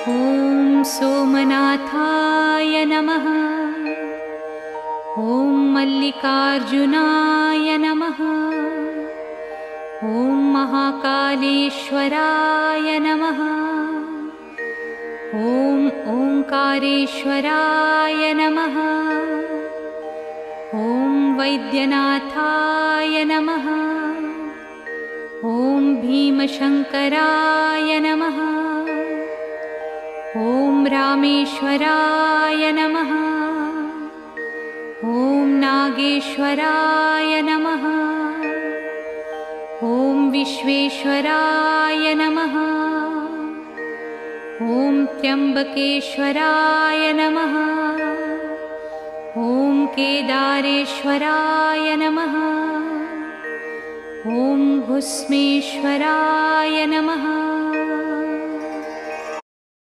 ॐ सोमनाथाय नमः। ॐ मल्लिकार्जुनाय नमः। ॐ महाकालेश्वराय नमः। ॐ ओंकारेश्वराय नमः। ॐ वैद्यनाथाय नमः। ॐ भीमशंकराय नमः। ॐ रामेश्वराय नमः। ॐ नागेश्वराय नमः। ॐ विश्वेश्वराय नमः। ॐ त्र्यंबकेश्वराय नमः। ॐ केदारेश्वराय नमः। ॐ भुस्मेश्वराय नमः।